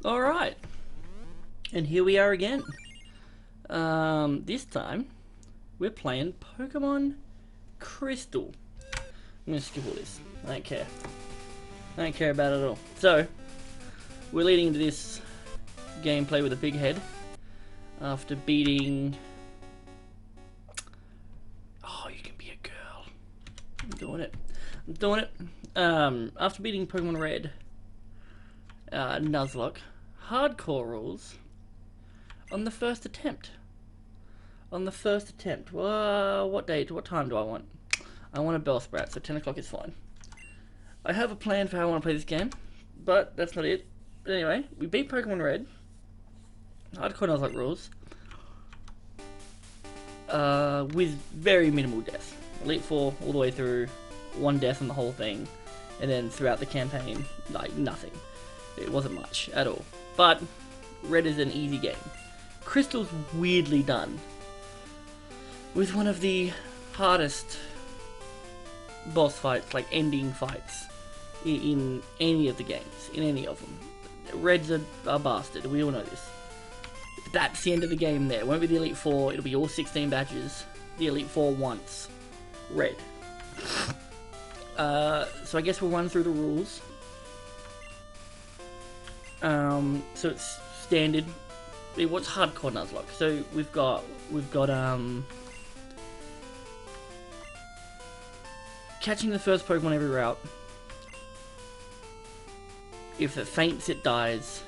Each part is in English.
Alright. And here we are again. This time, we're playing Pokemon Crystal. I'm gonna skip all this. I don't care. I don't care about it at all. So, we're leading into this gameplay with a big head. After beating... Oh, you can be a girl. I'm doing it. I'm doing it. After beating Pokemon Red, Nuzlocke, hardcore rules, on the first attempt. On the first attempt. Well, what time do I want? I want a Bellsprout, so 10 o'clock is fine. I have a plan for how I want to play this game, but that's not it. But anyway, we beat Pokemon Red. Hardcore Nuzlocke rules. With very minimal death. Elite Four all the way through, one death on the whole thing, and then throughout the campaign, like nothing. It wasn't much at all. But Red is an easy game. Crystal's weirdly done with one of the hardest boss fights, like ending fights, in any of the games, in any of them. Red's a bastard, we all know this. That's the end of the game there. It won't be the Elite Four, it'll be all 16 badges. The Elite Four once. Red. So I guess we'll run through the rules. So it's standard. What's hardcore Nuzlocke? So we've got catching the first Pokemon every route. If it faints, it dies.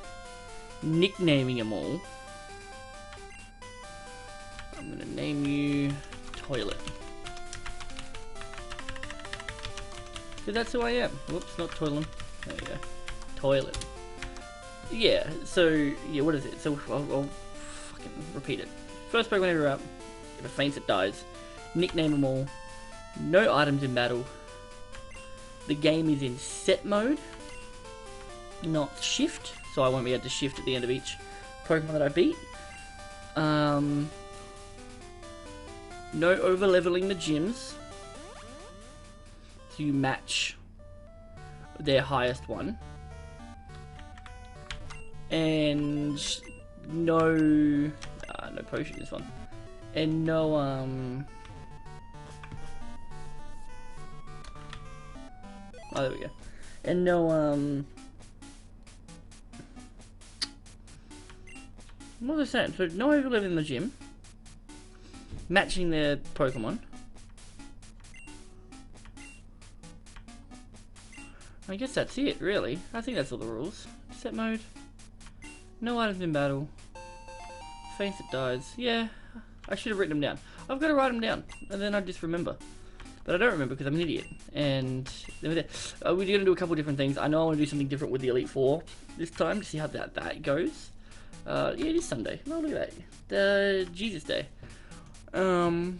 Nicknaming them all. I'm gonna name you Toilet. So that's who I am. Whoops, not Toilet. There you go. Toilet. Yeah, so, yeah, what is it? So, I'll fucking repeat it. First Pokemon every route. If it faints, it dies. Nickname them all. No items in battle. The game is in set mode, not shift, so I won't be able to shift at the end of each Pokemon that I beat. No over leveling the gyms, so you match their highest one, and no potion this one, and no oh, there we go. And no, what was I saying? So, no overliving in the gym. Matching their Pokemon. I guess that's it, really. I think that's all the rules. Set mode. No items in battle. Faints it dies. Yeah, I should have written them down. I've got to write them down, and then I just remember. But I don't remember because I'm an idiot. And we're going to do a couple different things. I know I want to do something different with the Elite Four this time to see how that goes. Yeah, it is Sunday. Oh, look at that. Jesus Day. No,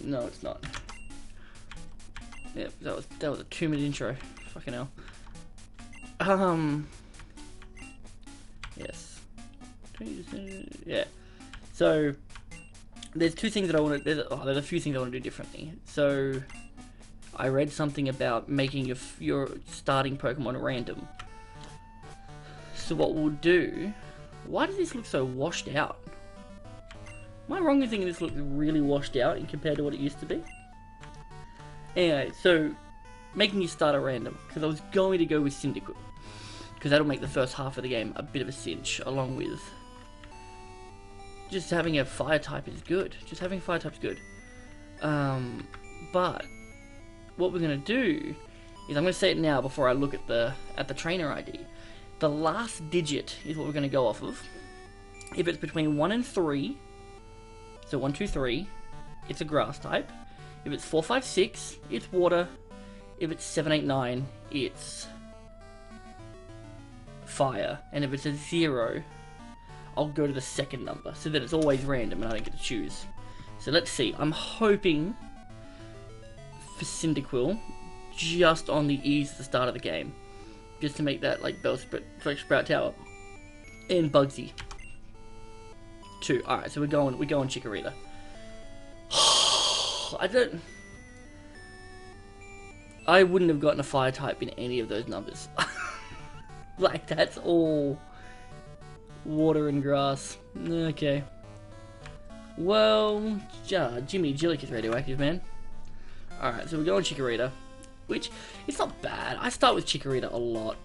it's not. Yep, that was a 2-minute intro. Fucking hell. Yes. Yeah. So there's two things that I want to. There's a few things I want to do differently. So I read something about making your starting Pokemon random. So what we'll do? Why does this look so washed out? Am I wrong in thinking this looks really washed out in compared to what it used to be? Anyway, so making you start at random, because I was going to go with Cyndaquil, because that'll make the first half of the game a bit of a cinch, along with just having a fire type is good. Just having a fire type is good. But what we're gonna do is I'm gonna say it now before I look at the trainer ID. The last digit is what we're gonna go off of. If it's between 1 and 3, so 1, 2, 3, it's a grass type. If it's 4, 5, 6, it's water. If it's 7, 8, 9, it's fire. And if it's a 0, I'll go to the second number, so that it's always random and I don't get to choose. So let's see. I'm hoping for Cyndaquil, just on the ease at the start of the game, just to make that like Bellsprout Tower, and Bugsy. 2. All right, so we're going Chikorita. I wouldn't have gotten a fire type in any of those numbers. Like, that's all Water and grass. Okay. Well, Jimmy Jillick is radioactive, man. Alright, so we're going Chikorita. Which, it's not bad. I start with Chikorita a lot.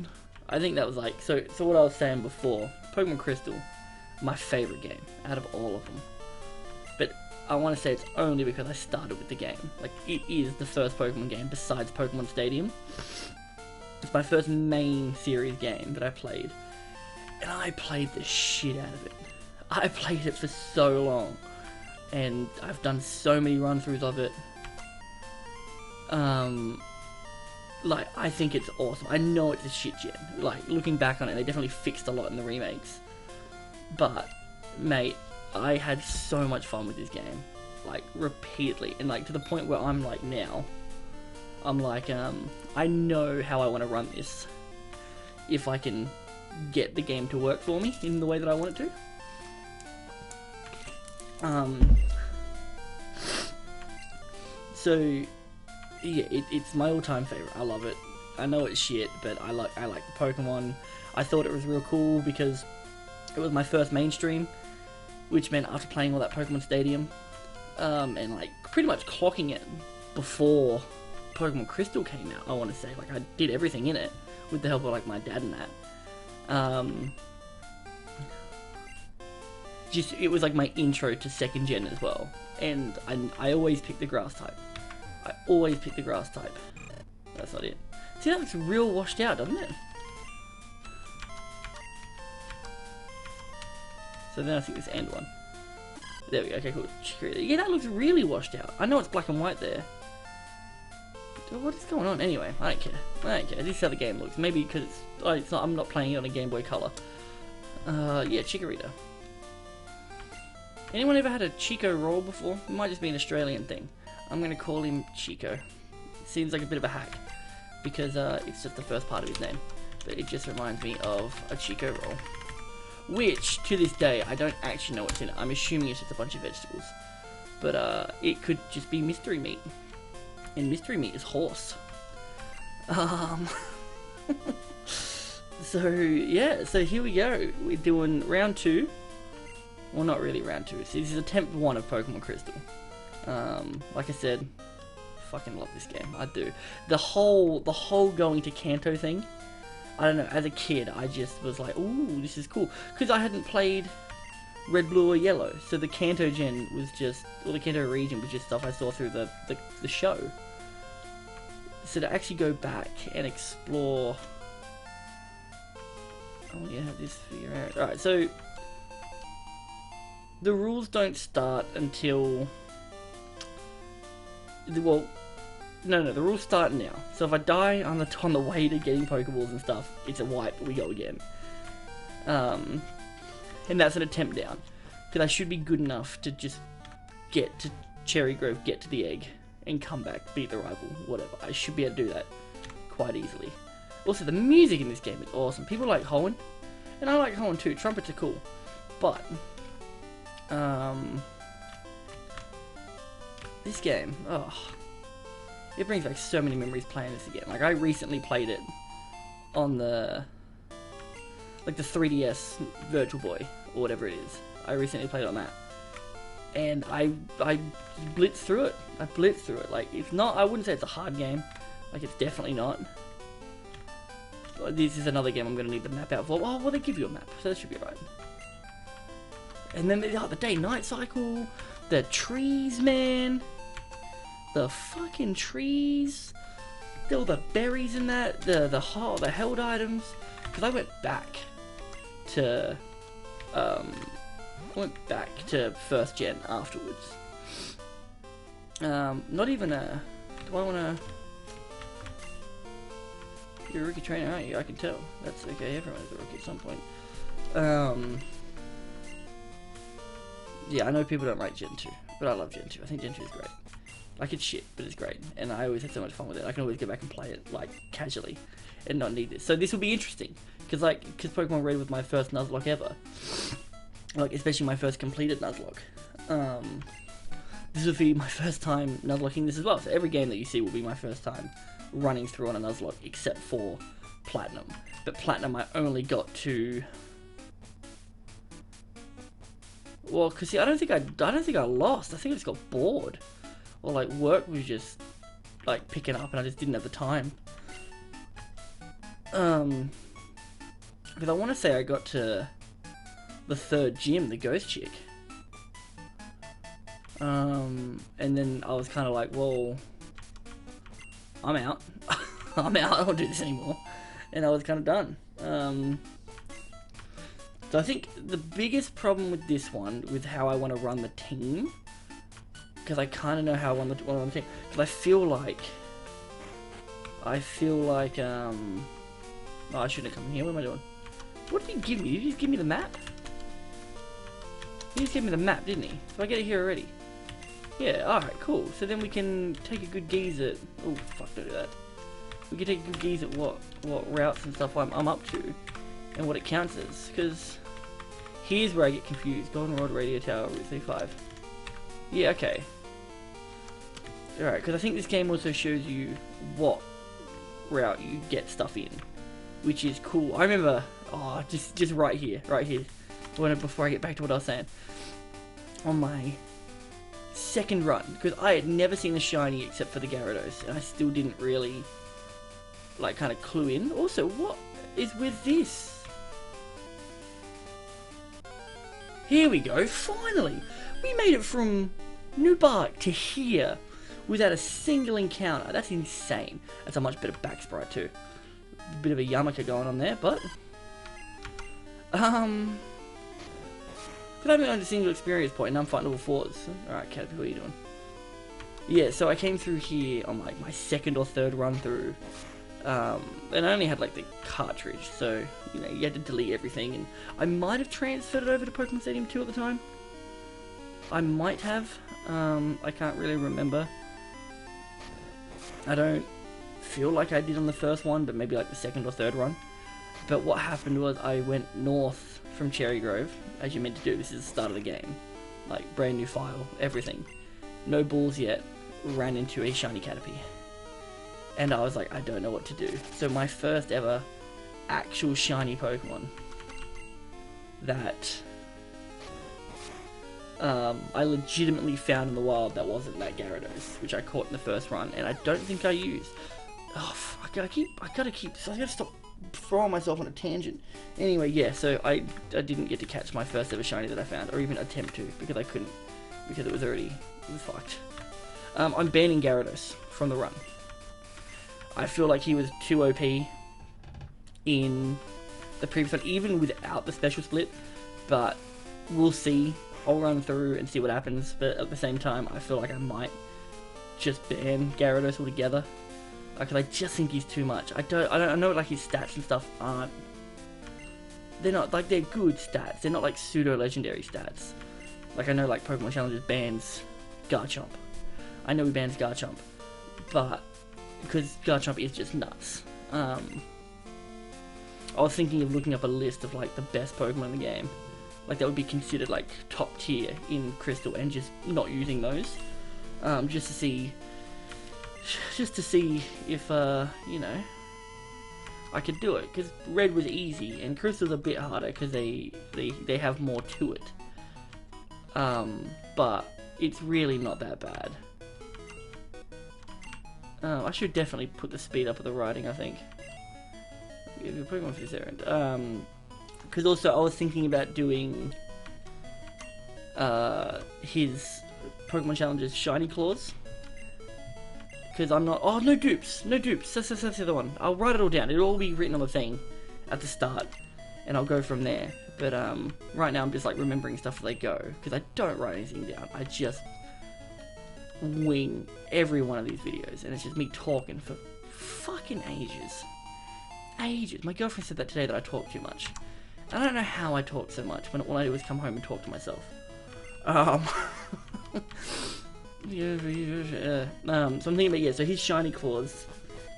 I think that was like, so what I was saying before, Pokemon Crystal, my favourite game out of all of them. But I want to say it's only because I started with the game. Like, it is the first Pokemon game besides Pokemon Stadium. It's my first main series game that I played. And I played the shit out of it. I played it for so long. And I've done so many run-throughs of it. Like, I think it's awesome. I know it's a shit gen. Like, looking back on it, they definitely fixed a lot in the remakes. But, mate, I had so much fun with this game. Like, repeatedly. And, like, to the point where I'm, like, now, I'm like, I know how I want to run this. If I can get the game to work for me in the way that I want it to. So, yeah, it's my all-time favorite. I love it. I know it's shit, but I like the Pokemon. I thought it was real cool because it was my first mainstream, which meant after playing all that Pokemon Stadium, and like pretty much clocking it before Pokemon Crystal came out, I want to say. Like, I did everything in it with the help of like my dad and that. Just, it was like my intro to second gen as well, and I always picked the grass type. I always pick the grass type. That's not it. See, that looks real washed out, doesn't it? So then I think this end one. There we go, okay, cool. Yeah, that looks really washed out. I know it's black and white there. What is going on? Anyway, I don't care. I don't care. This is how the game looks. Maybe because it's not, I'm not playing it on a Game Boy Color. Yeah, Chikorita. Anyone ever had a Chico roll before? It might just be an Australian thing. I'm going to call him Chico. Seems like a bit of a hack, because it's just the first part of his name. But it just reminds me of a Chico roll. Which, to this day, I don't actually know what's in it. I'm assuming it's just a bunch of vegetables. But it could just be mystery meat. And mystery meat is horse. So, yeah, so here we go. We're doing round 2. Well, not really round 2. So this is attempt 1 of Pokemon Crystal. Like I said, fucking love this game. I do. The whole going to Kanto thing, I don't know, as a kid, I just was like, ooh, this is cool. Because I hadn't played Red, Blue, or Yellow. So the Kanto gen was just, or the Kanto region was just stuff I saw through the show. So to actually go back and explore, I want to have this figure out. Alright, so the rules don't start until, well, no, the rules start now. So if I die on the way to getting Pokeballs and stuff, it's a wipe, we go again. And that's an attempt down. Because I should be good enough to just get to Cherry Grove, get to the egg, and come back, beat the rival, whatever. I should be able to do that quite easily. Also, the music in this game is awesome. People like Hoenn, and I like Hoenn too. Trumpets are cool. But, this game, oh, it brings back so many memories playing this again. Like, I recently played it on the 3DS Virtual Boy, or whatever it is. I recently played it on that. And I blitzed through it. Like, it's not, I wouldn't say it's a hard game. Like, it's definitely not. This is another game I'm going to need the map out for. Oh, well, they give you a map, so that should be right. And then the day-night cycle, the trees, man. The fucking trees. All the berries in that, the held items. Because I went back to first gen afterwards. Not even a. Do I want to? You're a rookie trainer, aren't you? I can tell. That's okay. Everyone's a rookie at some point. Yeah, I know people don't like Gen 2, but I love Gen 2. I think Gen 2 is great. Like, it's shit, but it's great, and I always had so much fun with it. I can always go back and play it, like, casually, and not need this. So this will be interesting, because Pokemon Red was my first Nuzlocke ever. Like, especially my first completed Nuzlocke. This will be my first time Nuzlocking this as well. So every game that you see will be my first time running through on a Nuzlocke, except for Platinum. But Platinum I only got to Well, cause see, I don't think I lost. I think I just got bored, or like work was just like picking up, and I just didn't have the time. Because I want to say I got to the 3rd gym, the ghost chick. And then I was kind of like, well, I'm out. I'm out. I don't do this anymore. And I was kind of done. So I think the biggest problem with this one, with how I want to run the team, because I kind of know how I want to run the team, because I feel like, oh, I shouldn't have come here. What am I doing? What did he give me? Did he just give me the map? He just gave me the map, didn't he? So I get it here already. Yeah, alright, cool. So then we can take a good gaze at... Oh, fuck, don't do that. We can take a good gaze at what routes and stuff I'm up to, and what it counts as. Because here's where I get confused. Golden Rod, Radio Tower, Route 35. Yeah, okay. Alright, because I think this game also shows you what route you get stuff in, which is cool. I remember, oh, just right here, before I get back to what I was saying, on my second run, because I had never seen a shiny except for the Gyarados, and I still didn't really, like, kind of clue in. Also, what is with this? Here we go, finally! We made it from Nuzlocke to here without a single encounter. That's insane. That's a much better back sprite too. Bit of a Yamaka going on there, but could I be on a single experience point and I'm fighting level 4s? Alright, Caterpie, what are you doing? Yeah, so I came through here on like my 2nd or 3rd run through. And I only had like the cartridge, so you know, you had to delete everything, and I might have transferred it over to Pokemon Stadium 2 at the time. I might have. I can't really remember. I don't feel like I did on the first one, but maybe like the 2nd or 3rd run. But what happened was I went north from Cherry Grove, as you meant to do. This is the start of the game. Like, brand new file, everything. No balls yet. Ran into a shiny Caterpie. And I was like, I don't know what to do. So my first ever actual shiny Pokemon that I legitimately found in the wild that wasn't that Gyarados, which I caught in the first run, and I don't think I used. Oh, fuck, I gotta stop throwing myself on a tangent. Anyway, yeah, so I didn't get to catch my first ever shiny that I found, or even attempt to, because I couldn't, because it was fucked. I'm banning Gyarados from the run. I feel like he was too OP in the previous one, even without the special split, but we'll see. I'll run through and see what happens, but at the same time, I feel like I might just ban Gyarados altogether, because I just think he's too much. I know like his stats and stuff aren't, they're not like, they're good stats. They're not like pseudo legendary stats. Like I know like Pokemon Challenges bans Garchomp. I know he bans Garchomp, but because Garchomp is just nuts. I was thinking of looking up a list of like the best Pokemon in the game. Like that would be considered like top tier in Crystal, and just not using those, just to see if you know, I could do it. Because Red was easy and Crystal's a bit harder because they have more to it. But it's really not that bad. I should definitely put the speed up of the writing, I think. Pokemon for this errand. Because also I was thinking about doing his Pokemon Challenges Shiny Claws. Because I'm not... Oh, no dupes. That's the other one. I'll write it all down. It'll all be written on the thing at the start. And I'll go from there. But right now I'm just like remembering stuff as I go. Because I don't write anything down. I just wing every one of these videos. And it's just me talking for fucking ages. My girlfriend said that today, that I talk too much. I don't know how I talk so much when all I do is come home and talk to myself. So I'm thinking about, yeah, so his Shiny Claws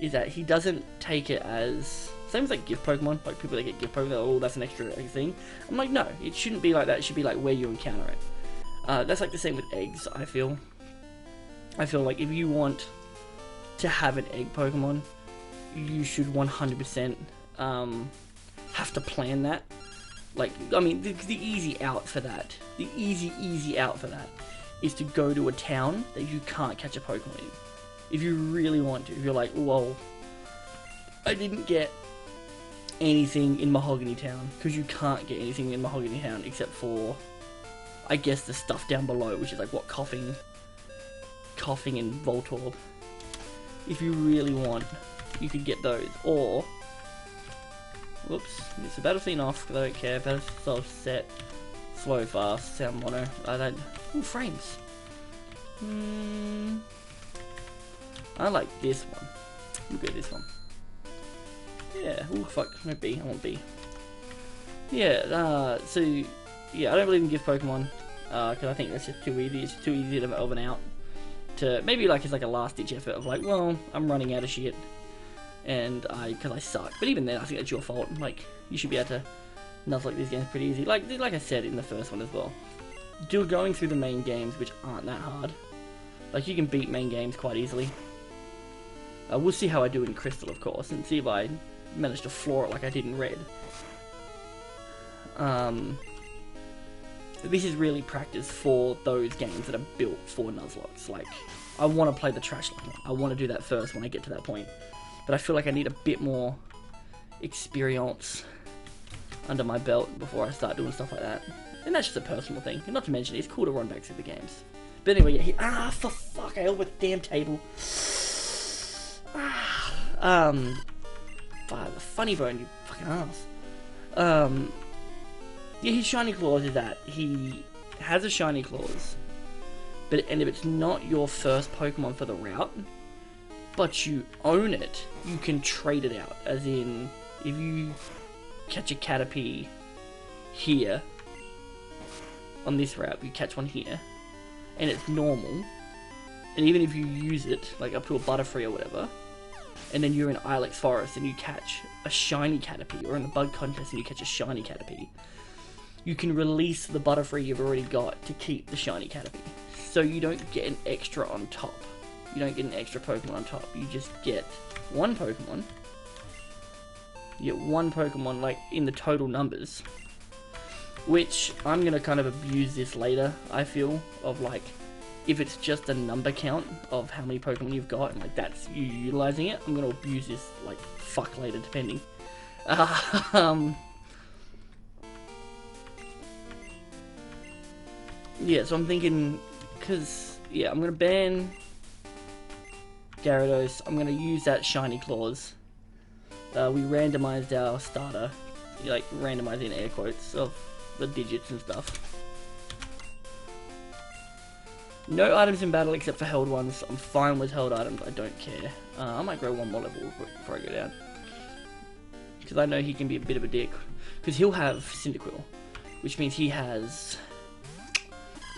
is that he doesn't take it as, same as like gift Pokemon, like people that get gift Pokemon, oh, that's an extra thing. I'm like, no, it shouldn't be like that. It should be like where you encounter it. That's like the same with eggs, I feel. I feel like if you want to have an egg Pokemon, you should 100% have to plan that. Like, I mean, the easy out for that, the easy out for that is to go to a town that you can't catch a Pokemon in. If you really want to, if you're like, whoa, I didn't get anything in Mahogany Town, because you can't get anything in Mahogany Town except for, I guess, the stuff down below, which is like, what, Coughing and Voltorb. If you really want, you could get those, or, whoops, it's a Battle Scene off, because I don't care. Battle Scene set, slow, fast, sound mono, I don't, ooh, frames. I like this one. We'll go this one. Yeah, ooh, fuck, no B, I want B. Yeah, so, yeah, I don't believe in gift Pokemon, because I think that's just too easy. It's too easy of an out. To, maybe like it's like a last ditch effort of like, well, I'm running out of shit, and because I suck. But even then, I think that's your fault. Like, you should be able to Nuzlocke these games pretty easy. Like I said in the first one as well. Going through the main games, which aren't that hard. Like, you can beat main games quite easily. We'll see how I do in Crystal, of course, and see if I manage to floor it like I did in Red. This is really practice for those games that are built for Nuzlocks. Like, I want to play the trash like I want to do that first when I get to that point. But I feel like I need a bit more experience under my belt before I start doing stuff like that. And that's just a personal thing. And not to mention, it's cool to run back through the games. But anyway, yeah, for fuck, I held the damn table. The funny bone, you fucking ass. Yeah, his Shiny Claws is that he has a Shiny Claws, and if it's not your first Pokemon for the route, but you own it, you can trade it out. As in, if you catch a Caterpie here, on this route, you catch one here, and it's normal, and even if you use it, like up to a Butterfree or whatever, and then you're in Ilex Forest and you catch a shiny Caterpie, or in the Bug Contest and you catch a shiny Caterpie, you can release the Butterfree you've already got to keep the shiny Caterpie. So you don't get an extra on top. You don't get an extra Pokemon on top. You just get one Pokemon. You get one Pokemon, like, in the total numbers. Which, I'm going to kind of abuse this later, I feel, of, like, if it's just a number count of how many Pokemon you've got, and, like, that's you utilizing it, I'm going to abuse this, like, fuck later, depending. Yeah, so I'm thinking, because, yeah, I'm going to ban Gyarados. I'm going to use that Shiny Claws. We randomized our starter, like, randomized in air quotes, of the digits and stuff. No items in battle except for held ones. I'm fine with held items, I don't care. I might grow one more level real quick before I go down. Because I know he can be a bit of a dick. Because he'll have Cyndaquil, which means he has...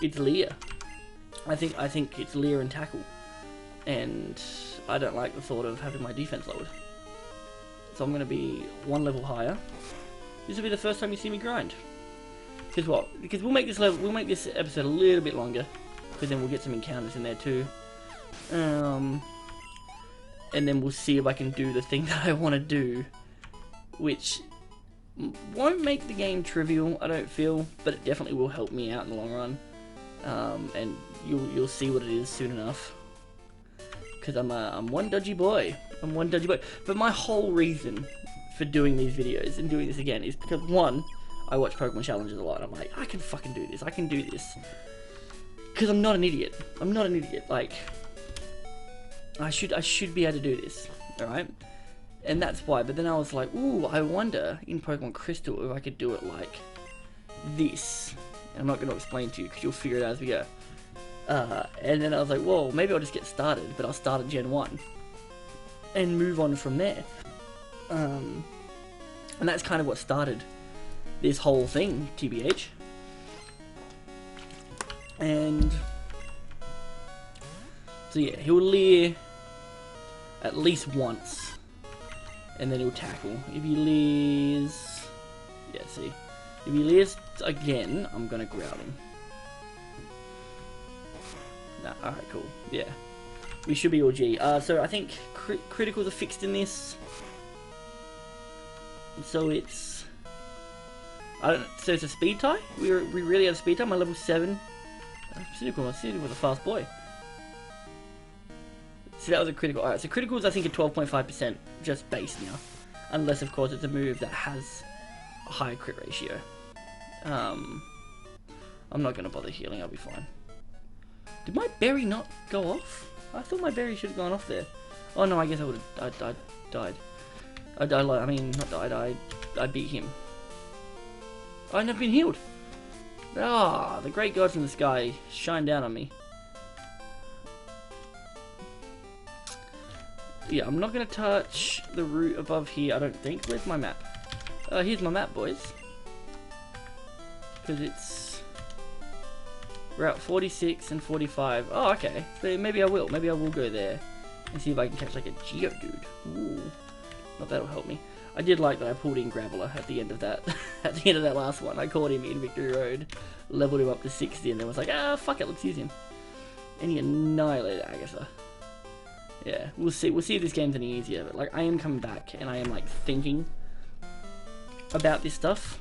It's Leer. I think it's Leer and Tackle. And I don't like the thought of having my defense lowered. So I'm going to be one level higher. This will be the first time you see me grind. Because what? Because we'll make this episode a little bit longer. Because then we'll get some encounters in there too. And then we'll see if I can do the thing that I want to do. Which won't make the game trivial, I don't feel. But it definitely will help me out in the long run. And you'll see what it is soon enough. Because I'm one dodgy boy. I'm one dodgy boy. But my whole reason for doing these videos and doing this again is because, one, I watch Pokemon challenges a lot. I'm like, I can fucking do this. I can do this. Because I'm not an idiot. I'm not an idiot. Like, I should be able to do this. Alright? And that's why. But then I was like, ooh, I wonder in Pokemon Crystal if I could do it like this. And I'm not going to explain to you because you'll figure it out as we go. And then I was like, whoa, maybe I'll just get started, but I'll start at Gen 1 and move on from there. And that's kind of what started this whole thing, TBH. And so yeah, he'll Leer at least once, and then he'll Tackle. If he Leers, yeah, see, if he Leers again, I'm gonna grout him. Nah, alright, cool. Yeah. We should be all G. So I think criticals are fixed in this. So it's... I don't. So it's a speed tie. We really have a speed tie. I'm level 7. Cynical was a fast boy. So that was a critical. Alright, so criticals I think are 12.5% just base now. Unless of course it's a move that has a higher crit ratio. I'm not gonna bother healing, I'll be fine. Did my berry not go off? I thought my berry should have gone off there. Oh no, I guess I would have died. I died like, I mean not died, I beat him. I've never been healed. Ah, the great gods in the sky shine down on me. Yeah, I'm not going to touch the route above here, I don't think. Where's my map? Here's my map, boys. Because it's Route 46 and 45. Oh, okay. So maybe I will. Maybe I will go there and see if I can catch like a Geodude. Ooh. Not that'll help me. I did like that I pulled in Graveler at the end of that. At the end of that last one. I caught him in Victory Road, leveled him up to 60, and then was like, ah, fuck it, let's use him. And he annihilated Agatha. Yeah, we'll see. We'll see if this game's any easier. But like, I am coming back, and I am like thinking about this stuff.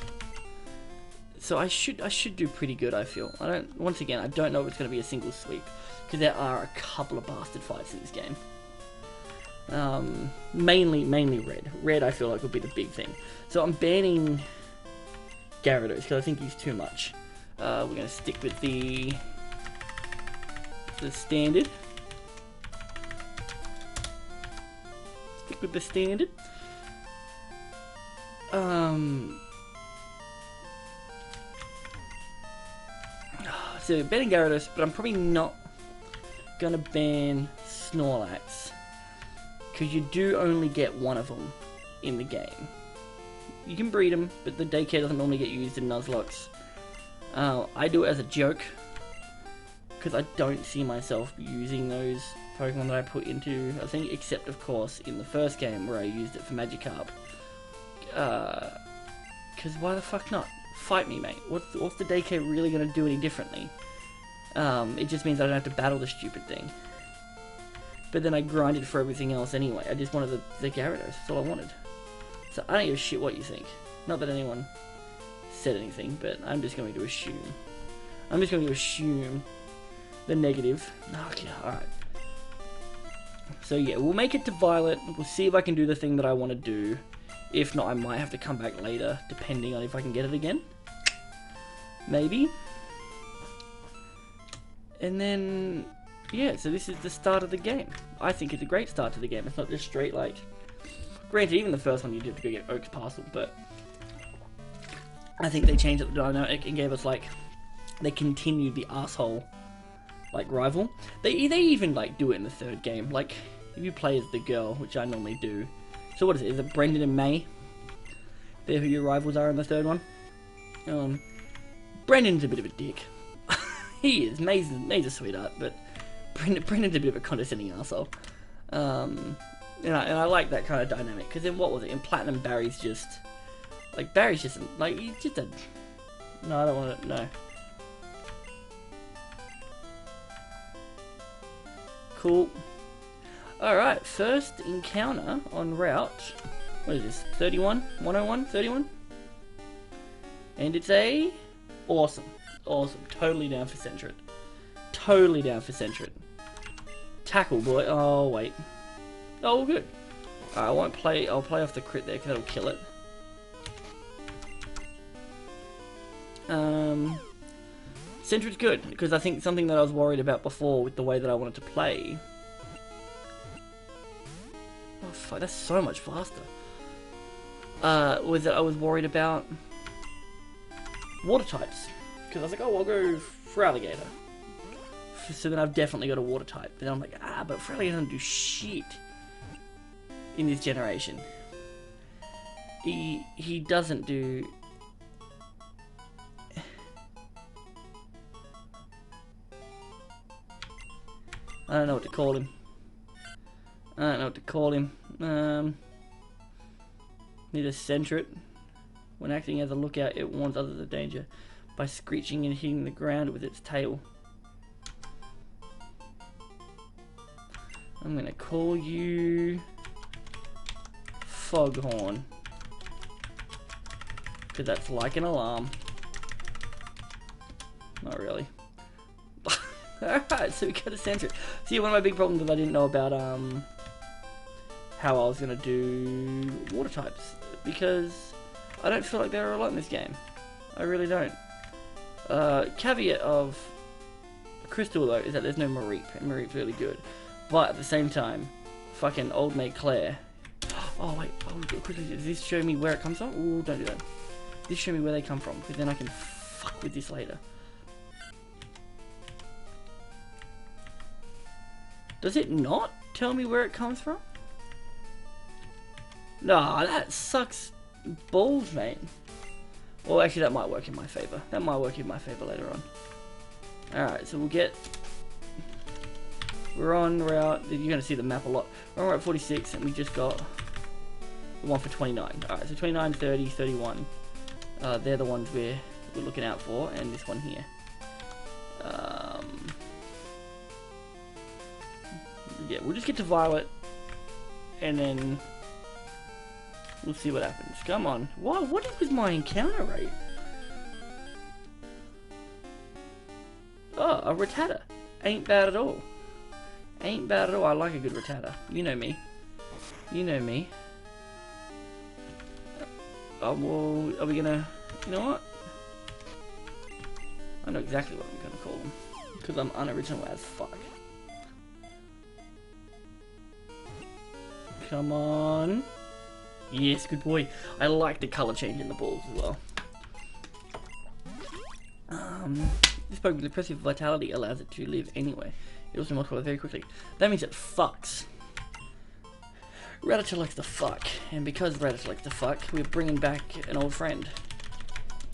So I should do pretty good. I feel. Once again, I don't know if it's going to be a single sweep because there are a couple of bastard fights in this game. Mainly red. Red, I feel like will be the big thing. So I'm banning Gyarados because I think he's too much. We're going to stick with the standard. Stick with the standard. So banning Gyarados, but I'm probably not gonna ban Snorlax because you do only get one of them in the game. You can breed them, but the daycare doesn't normally get used in Nuzlocke. I do it as a joke because I don't see myself using those Pokemon that I put into a thing, except of course in the first game where I used it for Magikarp. Because why the fuck not? Fight me, mate. What's the daycare really going to do any differently? It just means I don't have to battle the stupid thing. But then I grinded for everything else anyway. I just wanted the Gyarados. That's all I wanted. So I don't give a shit what you think. Not that anyone said anything, but I'm just going to assume. I'm just going to assume the negative. Okay, alright. So yeah, we'll make it to Violet. We'll see if I can do the thing that I want to do. If not, I might have to come back later, depending on if I can get it again. Maybe. And then, yeah, so this is the start of the game. I think it's a great start to the game. It's not just straight, like... Granted, even the first one you did to go get Oak's Parcel, but... I think they changed the dynamic and gave us, like... They continued the asshole, like, rival. They even, like, do it in the third game. Like, if you play as the girl, which I normally do... So what is it? Is it Brendan and May? They're who your rivals are in the third one. Brendan's a bit of a dick. He is. May's a sweetheart, but Brendan's a bit of a condescending asshole. And I like that kind of dynamic. Because then what was it? In Platinum, Barry's just like he's just a. No, I don't want to. No. Cool. Alright, first encounter on route, what is this, 31? 101? 31? And it's a awesome, totally down for Sentret. Totally down for Sentret. Tackle, boy, oh wait. Oh, good. I'll play off the crit there because that'll kill it. Sentret's good, because I think something that I was worried about before with the way that I wanted to play. Oh fuck, that's so much faster. Was that I was worried about water types. Because I was like, oh, I'll go for Alligator. So then I've definitely got a water type. But then I'm like, but Alligator doesn't do shit in this generation. He doesn't do... I don't know what to call him. Need a Sentret. When acting as a lookout, it warns others of danger by screeching and hitting the ground with its tail. I'm gonna call you Foghorn. because that's like an alarm. Not really. Alright, so we got a sensor. See, one of my big problems is I didn't know about how I was going to do water types, because I don't feel like there are a lot in this game. I really don't. Caveat of Crystal, though, is that there's no Mareep, and Mareep's really good. But at the same time, fucking old mate Claire. Oh, wait, quickly, does this show me where it comes from? Ooh, don't do that. This show me where they come from, because then I can fuck with this later. Does it not tell me where it comes from? Nah, that sucks balls, mate. Well, actually, that might work in my favor. That might work in my favor later on. Alright, so we'll get... We're out... You're going to see the map a lot. We're on Route 46, and we just got the one for 29. Alright, so 29, 30, 31. They're the ones we're looking out for, and this one here. Yeah, we'll just get to Violet, and then we'll see what happens. Come on. Wow, what is with my encounter rate? Oh, a Rattata. Ain't bad at all. Ain't bad at all. I like a good Rattata. You know me. You know me. Oh, well, are we gonna... You know what? I know exactly what I'm gonna call them. Because I'm unoriginal as fuck. Come on. Yes, good boy. I like the colour change in the balls as well. This Pokemon with impressive vitality allows it to live anyway. It also multiplies very quickly. That means it fucks. Rattata likes to fuck, and because Rattata likes to fuck, we're bringing back an old friend.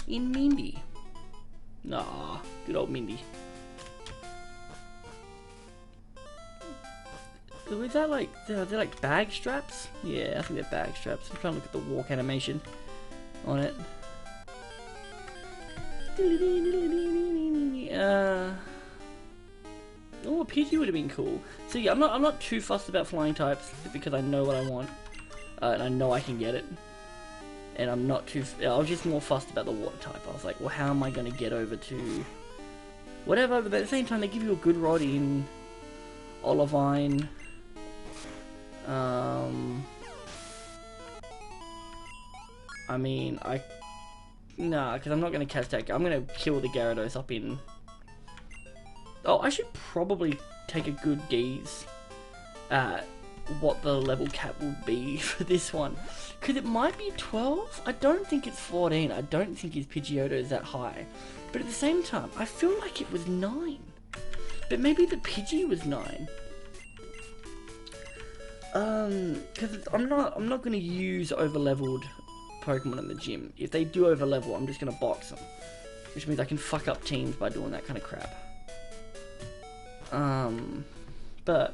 In Mindy. Nah, good old Mindy. Is that like, are they like bag straps? Yeah, I think they're bag straps. I'm trying to look at the walk animation on it. Oh, a Pidgey would have been cool. So yeah, I'm not too fussed about flying types because I know what I want, and I know I can get it. And I'm not too. I was just more fussed about the water type. I was like, well, how am I going to get over to whatever? But at the same time, they give you a good rod in Olivine. I mean, nah, because I'm not going to catch that. I'm going to kill the Gyarados up in... Oh, I should probably take a good gaze at what the level cap will be for this one. Because it might be 12. I don't think it's 14. I don't think his Pidgeotto is that high. But at the same time, I feel like it was 9. But maybe the Pidgey was 9. Because I'm not going to use over-leveled Pokemon in the gym. If they do over-level, I'm just going to box them. Which means I can fuck up teams by doing that kind of crap. But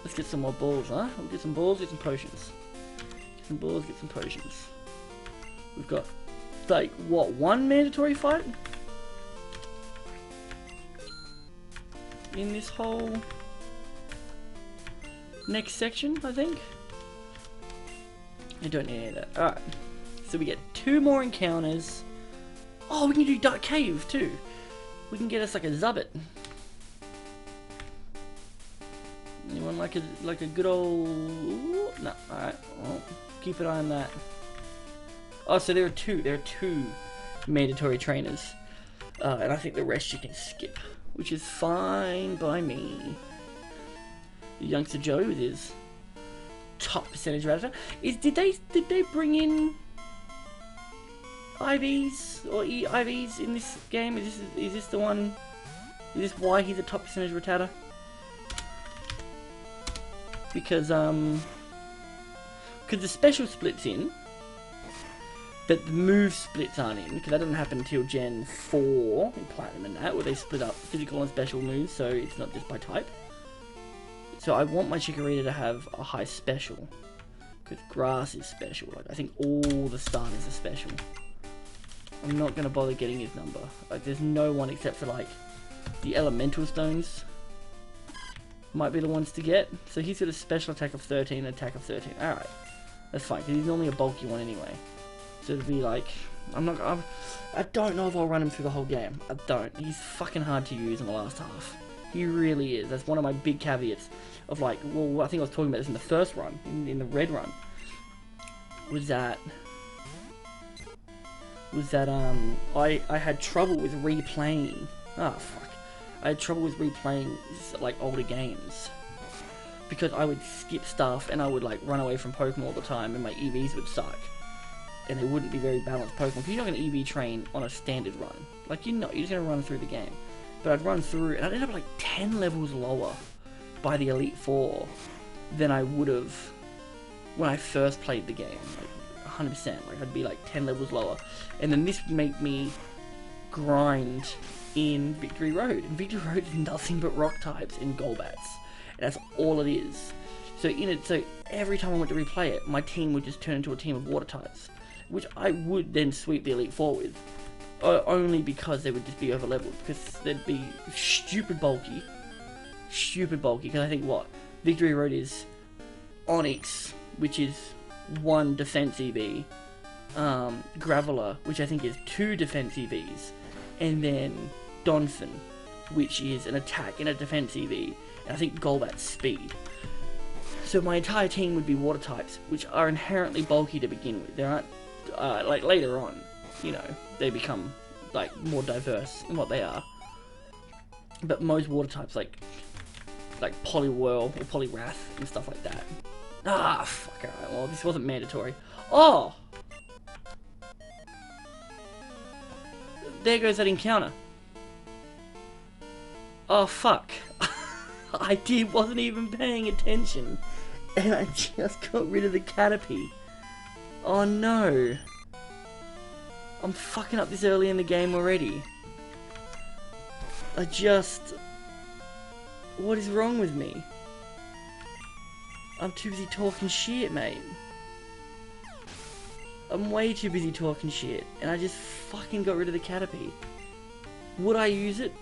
let's get some more balls, huh? We'll get some balls, get some potions. Get some balls, get some potions. We've got, like, what, one mandatory fight? In this whole next section, I think. I don't need any of that. Alright. So we get 2 more encounters. Oh, we can do Dark Cave too. We can get us like a Zubbit. Anyone like a good old... No, alright. Well, keep an eye on that. Oh, so there are 2. There are 2 mandatory trainers. And I think the rest you can skip. Which is fine by me. Youngster Joe with his top percentage Rattata. Did they bring in IVs or EIVs in this game? Is this the one? Is this why he's a top percentage Rattata? Because the special splits in, but the move splits aren't in, because that doesn't happen until Gen 4 in Platinum and that, where they split up physical and special moves, so it's not just by type. So I want my Chikorita to have a high special, because Grass is special. Like, I think all the starters are special. I'm not going to bother getting his number. Like, there's no one except for, like, the Elemental Stones might be the ones to get. So he's got a special attack of 13 and attack of 13. Alright, that's fine, because he's normally a bulky one anyway. So it'd be like, I don't know if I'll run him through the whole game. I don't. He's fucking hard to use in the last half. He really is. That's one of my big caveats of like, well, I think I was talking about this in the first run, in the red run, was that I had trouble with replaying. Ah, fuck. I had trouble with replaying like older games because I would skip stuff and I would like run away from Pokemon all the time and my EVs would suck and they wouldn't be very balanced Pokemon. Because you're not going to EV train on a standard run. Like, you're just going to run through the game. But I'd run through and I'd end up like 10 levels lower by the Elite Four than I would have when I first played the game. Like 100%. Like, I'd be like 10 levels lower. And then this would make me grind in Victory Road. And Victory Road is nothing but rock types and Golbats. And that's all it is. So every time I went to replay it, my team would just turn into a team of water types, which I would then sweep the Elite Four with. Only because they would just be over leveled, because they'd be stupid bulky, because I think Victory Road is Onyx, which is 1 defense EV, Graveler, which I think is 2 defense EVs, and then Donphin, which is an attack and a defense EV, and I think Golbat's speed. So my entire team would be water types, which are inherently bulky to begin with. They aren't, like later on, you know, they become like more diverse in what they are. But most water types, like Poliwhirl or Poliwrath and stuff like that. Ah, fuck, alright, well, this wasn't mandatory. Oh! There goes that encounter. Oh, fuck. wasn't even paying attention. And I just got rid of the Caterpie. Oh no. I'm fucking up this early in the game already. What is wrong with me? I'm too busy talking shit, mate. I'm way too busy talking shit. And I just fucking got rid of the Caterpie. Would I use it?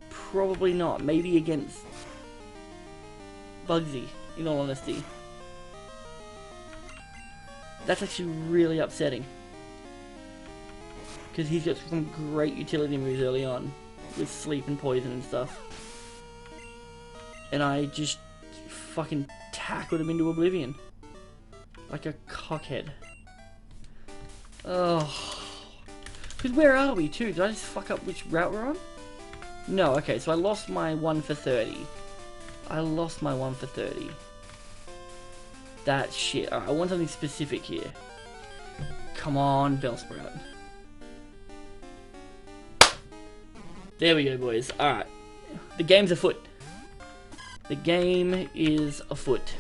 Probably not. Maybe against Bugsy, in all honesty. That's actually really upsetting. Because he's got some great utility moves early on, with sleep and poison and stuff. And I just fucking tackled him into oblivion. Like a cockhead. Oh. Because where are we too? Did I just fuck up which route we're on? No, okay, so I lost my 1 for 30. That shit. Alright, I want something specific here. Come on, Bellsprout. There we go, boys. Alright. The game's afoot. The game is afoot.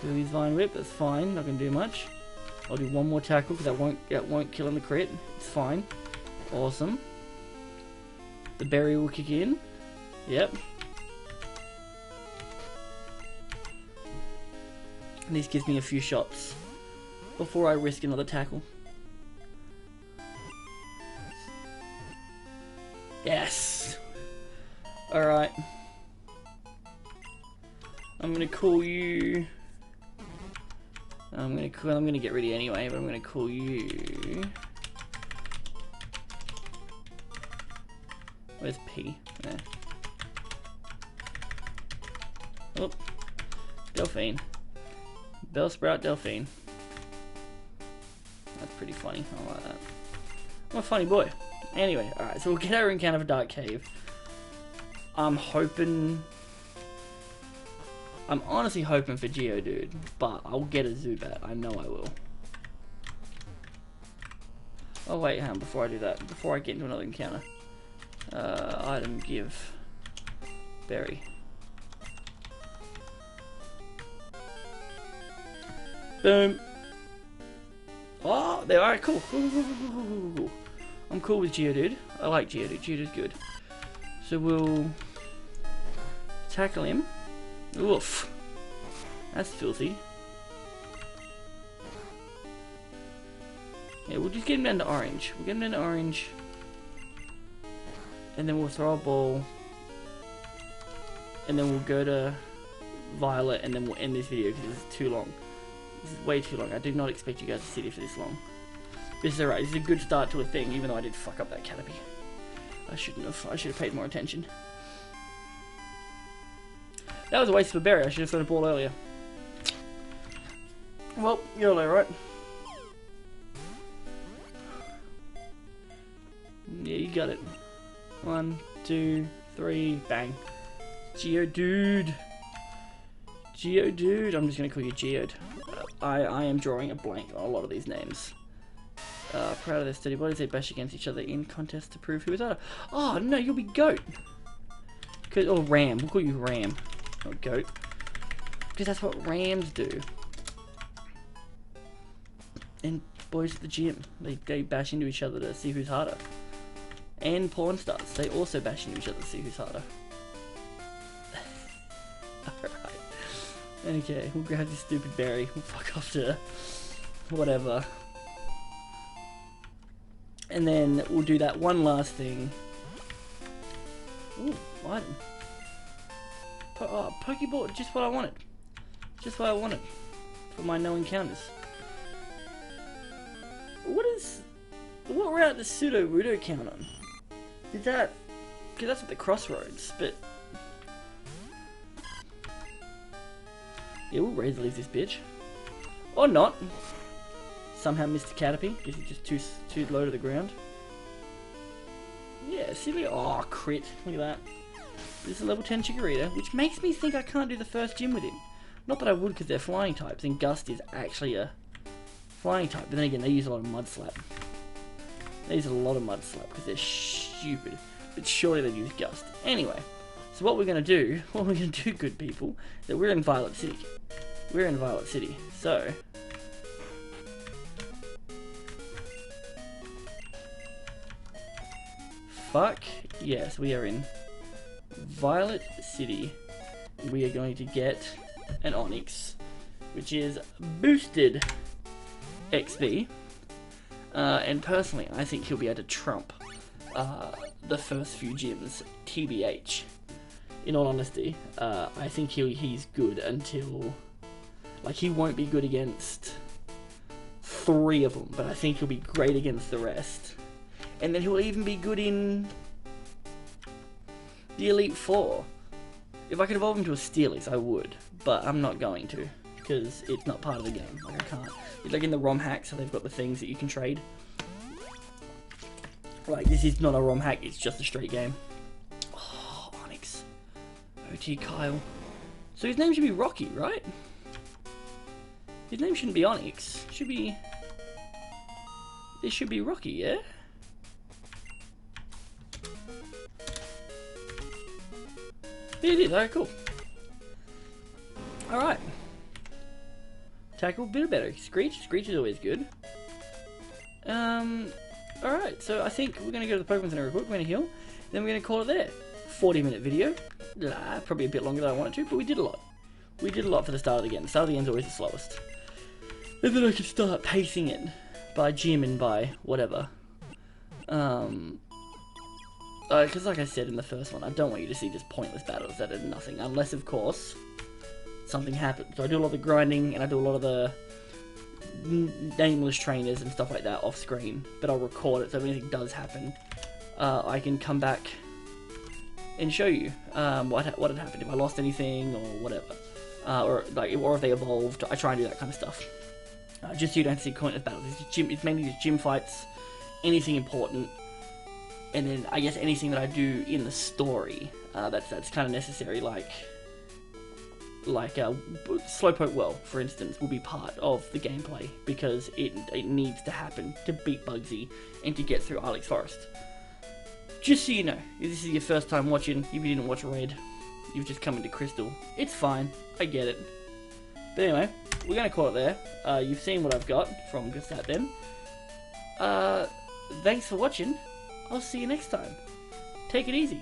Do his Vine Whip, that's fine. Not gonna do much. I'll do one more tackle because that won't kill him the crit. It's fine. Awesome. The berry will kick in. Yep. And this gives me a few shots before I risk another tackle. Yes. All right. I'm gonna call you. I'm gonna get ready anyway, but I'm gonna call you. Where's P? There. Oh, Delphine. Bellsprout Delphine. That's pretty funny. I like that. I'm a funny boy. Anyway, alright, so we'll get our encounter for Dark Cave. I'm honestly hoping for Geodude, but I'll get a Zubat. I know I will. Oh wait, hang on, before I do that, before I get into another encounter. Item give. Berry. Boom. Oh, there. Alright, cool. Cool. I'm cool with Geodude. I like Geodude. Geodude's good. So we'll tackle him. Oof. That's filthy. Yeah, we'll just get him down to orange. We'll get him down to orange. And then we'll throw a ball. And then we'll go to Violet, and then we'll end this video because it's too long. This is way too long. I did not expect you guys to sit here for this long. This is alright. This is a good start to a thing, even though I did fuck up that canopy. I shouldn't have. I should have paid more attention. That was a waste of a berry. I should have thrown a ball earlier. Well, you're all right. Yeah, you got it. 1, 2, 3, bang. Geodude. Geodude. I'm just gonna call you Geode. I am drawing a blank on a lot of these names. Proud of their steady bodies, they bash against each other in contests to prove who is harder. Oh no, you'll be Goat. Or Ram. We'll call you Ram. Not Goat. Because that's what Rams do. And boys at the gym, they bash into each other to see who's harder. And porn stars, they also bash into each other to see who's harder. Alright. Okay, we'll grab this stupid berry. We'll fuck off to whatever. And then we'll do that one last thing. Ooh, item. Pokeball, just what I wanted. Just what I wanted. For my no encounters. What route does Pseudo-Rudo count on? Is that... Because that's at the crossroads, but... Yeah, we'll razor leaf this bitch. Or not. Somehow missed a Caterpie. Is it just too low to the ground? Yeah, see if oh, crit. Look at that. This is a level 10 Chikorita, which makes me think I can't do the first gym with him. Not that I would, because they're flying types, and Gust is actually a flying type. But then again, they use a lot of Mud Slap. They use a lot of Mud Slap, because they're stupid. But surely they use Gust. Anyway, so what we're going to do, good people, is that we're in Violet City. We're in Violet City, so... Fuck yes, we are in Violet City. We are going to get an Onix, which is boosted XP. And personally, I think he'll be able to trump the first few gyms, TBH. In all honesty, I think he's good until... Like, he won't be good against 3 of them, but I think he'll be great against the rest. And then he'll even be good in the Elite Four. If I could evolve him to a Steelix, I would. But I'm not going to, because it's not part of the game. Like, I can't. It's like in the ROM hack, so they've got the things that you can trade. Like, this is not a ROM hack, it's just a straight game. Oh, Onix. OT Kyle. So his name should be Rocky, right? His name shouldn't be Onix. It should be... This should be Rocky, yeah? It is, alright, cool. Alright. Tackle, bit better. Screech is always good. Alright, so I think we're going to go to the Pokemon Center real quick, we're going to heal, then we're going to call it there. 40-minute video. Probably a bit longer than I wanted to, but we did a lot. We did a lot for the start of the game. The start of the game is always the slowest. And then I can start pacing it by gym and by whatever. Because like I said in the first one, I don't want you to see just pointless battles that are nothing, unless of course something happens. So I do a lot of the grinding and I do a lot of the nameless trainers and stuff like that off screen, but I'll record it so if anything does happen, I can come back and show you what had happened, if I lost anything or whatever, or if they evolved. I try and do that kind of stuff, just so you don't see pointless battles. It's mainly just gym fights, anything important. And then I guess anything that I do in the story that's kind of necessary, like Slowpoke Well, for instance, will be part of the gameplay because it needs to happen to beat Bugsy and to get through Ilex Forest. Just so you know, if this is your first time watching, if you didn't watch Red, you've just come into Crystal, it's fine, I get it. But anyway, we're going to call it there. You've seen what I've got from just that then. Thanks for watching. I'll see you next time. Take it easy.